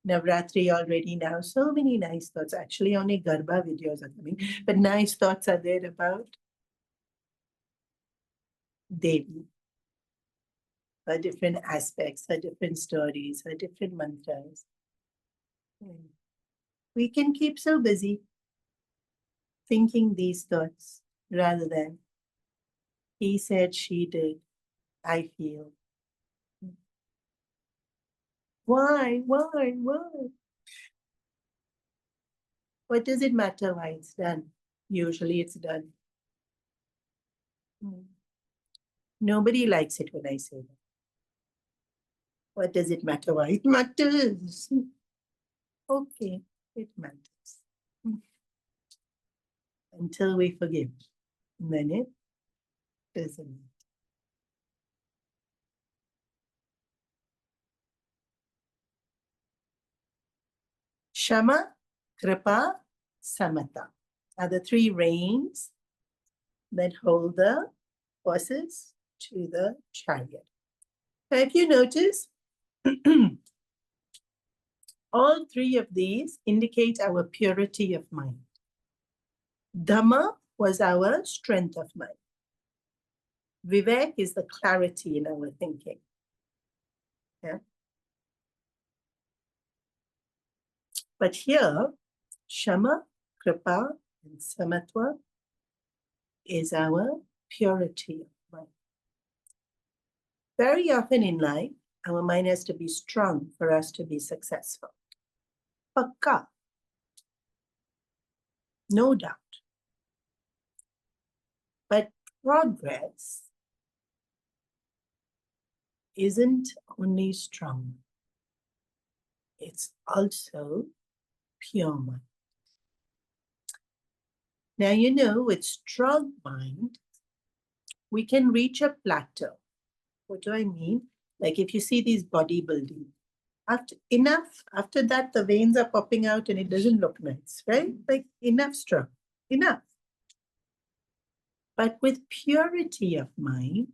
Navratri already now. So many nice thoughts. Actually, only Garba videos are coming. But nice thoughts are there about Devi. Her different aspects, her different stories, her different mantras. We can keep so busy thinking these thoughts rather than he said, she did, I feel. Why? What does it matter why it's done? Usually it's done. Nobody likes it when I say that. What does it matter why? It matters. Okay, it matters. Until we forgive, then it doesn't. Shama, Kripa, Samatva are the three reins that hold the horses to the chariot. Now, if you notice, all three of these indicate our purity of mind. Dhamma was our strength of mind. Vivek is the clarity in our thinking. Yeah. But here, Shama, Kripa, and Samatva is our purity of mind. Very often in life, our mind has to be strong for us to be successful. Pakka. No doubt. But progress isn't only strong, it's also pure mind. Now, you know, with strong mind, we can reach a plateau. What do I mean? Like if you see these bodybuilding, after that, the veins are popping out and it doesn't look nice, right? Like enough strong, enough. But with purity of mind,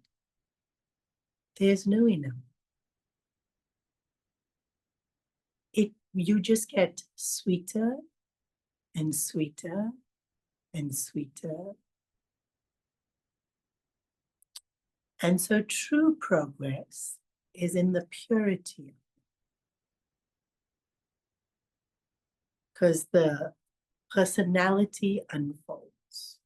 there's no enough. You just get sweeter and sweeter and sweeter. And so true progress is in the purity. Because the personality unfolds.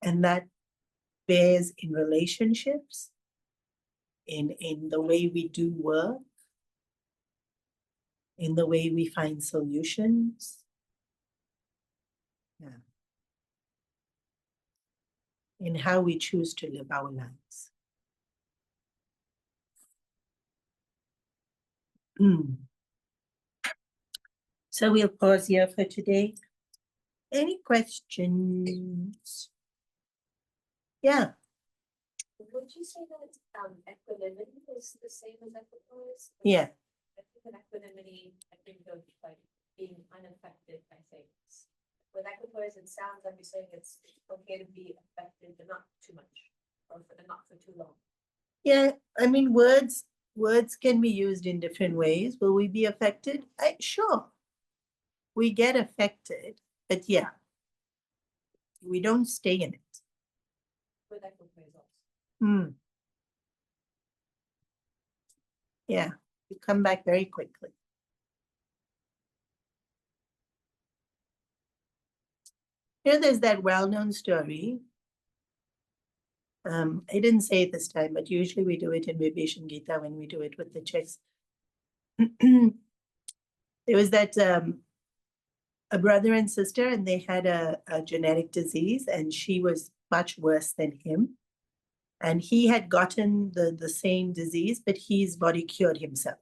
And that bears in relationships, in the way we do work, in the way we find solutions. Yeah. In how we choose to live our lives. So we'll pause here for today. Any questions? Yeah. Would you say that equanimity is the same as equipoise? Yeah. I think that equanimity, I think of like being unaffected by things. With equipoise, it sounds like you're saying it's okay to be affected, but not too much, or not for too long. Yeah, I mean, words can be used in different ways. Will we be affected? Sure. We get affected, but yeah, we don't stay in it. With equipoise also. Hmm. Yeah, you come back very quickly. There's that well-known story. I didn't say it this time, but usually we do it in Vibhishana Gita when we do it with the chicks. There was that a brother and sister, and they had a genetic disease, and she was much worse than him. And he had gotten the same disease, but his body cured himself.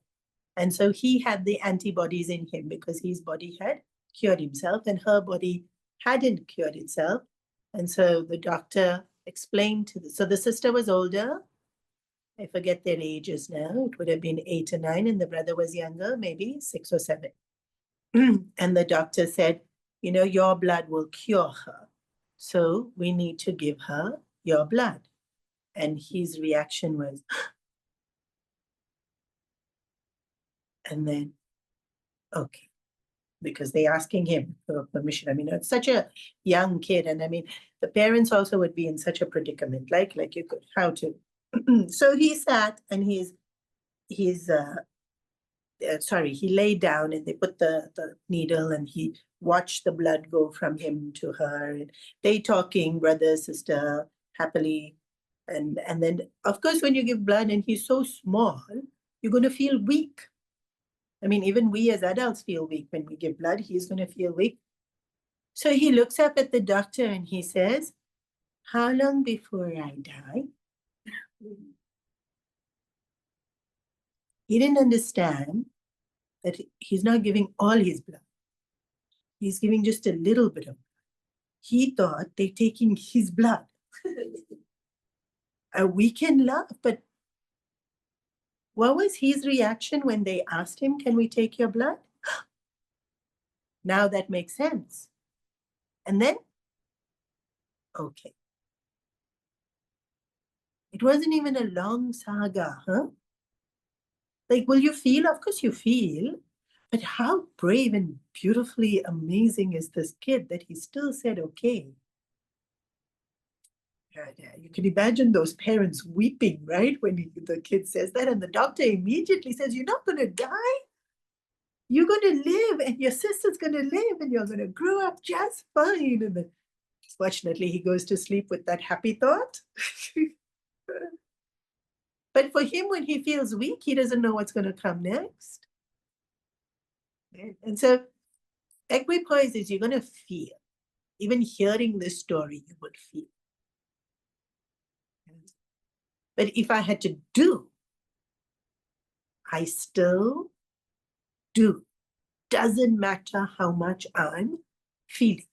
And so he had the antibodies in him because his body had cured himself and her body hadn't cured itself. And so the doctor explained so the sister was older. I forget their ages now. It would have been 8 or 9, and the brother was younger, maybe 6 or 7. And the doctor said, your blood will cure her. So we need to give her your blood. And his reaction was, and then, okay, because they're asking him for permission. I mean, it's such a young kid. And I mean, the parents also would be in such a predicament, like you could, how to. So he sat and he laid down and they put the needle and he watched the blood go from him to her. And they talking, brother, sister, happily. And then, of course, when you give blood and he's so small, you're going to feel weak. I mean, even we as adults feel weak when we give blood. He's going to feel weak. So he looks up at the doctor and he says, how long before I die? He didn't understand that he's not giving all his blood. He's giving just a little bit of blood. He thought they're taking his blood. We can laugh, but what was his reaction when they asked him, can we take your blood? Now that makes sense. And then, okay. It wasn't even a long saga, huh? Like, will you feel? Of course you feel. But how brave and beautifully amazing is this kid that he still said, okay. Yeah, you can imagine those parents weeping, right? When the kid says that, and the doctor immediately says, you're not going to die. You're going to live, and your sister's going to live, and you're going to grow up just fine. And then, fortunately, he goes to sleep with that happy thought. But for him, when he feels weak, he doesn't know what's going to come next. And so, equipoise is you're going to feel. Even hearing this story, you would feel. But if I had to do, I still do. Doesn't matter how much I'm feeling.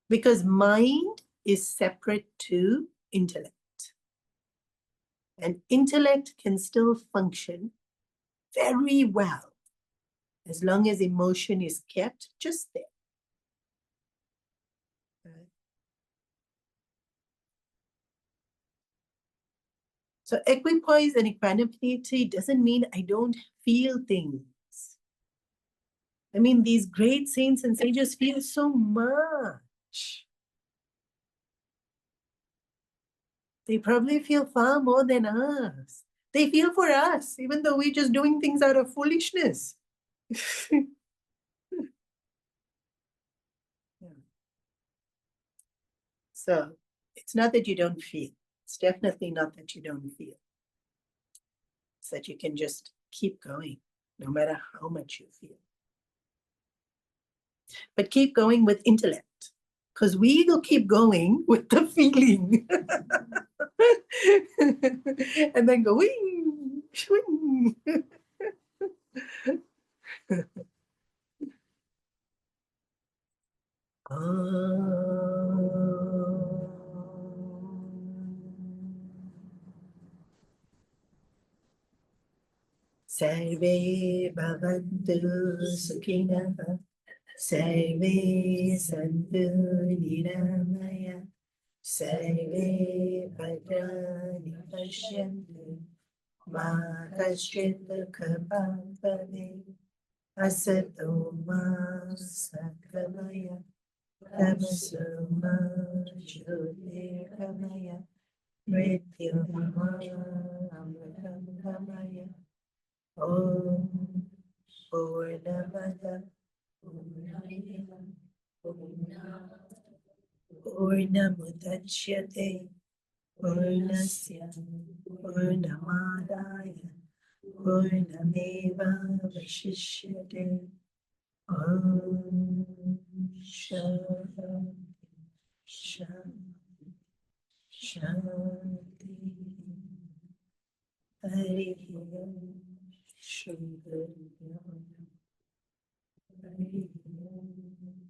Because mind is separate to intellect. And intellect can still function very well as long as emotion is kept just there. So equipoise and equanimity doesn't mean I don't feel things. I mean, these great saints and sages feel so much. They probably feel far more than us. They feel for us, even though we're just doing things out of foolishness. Yeah. So it's not that you don't feel. It's definitely not that you don't feel. It's that you can just keep going, no matter how much you feel. But keep going with intellect, because we will keep going with the feeling. And then go, wing, swing. Sarve bhavantu sukhinah, sarve santu niramaya, sarve bhadrani pashyantu, ma kaschit dukhabhat bhavet, asato ma satgamaya, tamaso ma jyotirgamaya, mrityunma amritam gamaya. Om Purnamada Purnamudachyate Purnasya Purnamadaya Purnameva Vashishyate. Om Shanti Shanti Shanti. Hari Om. Shri Guru Hari Om.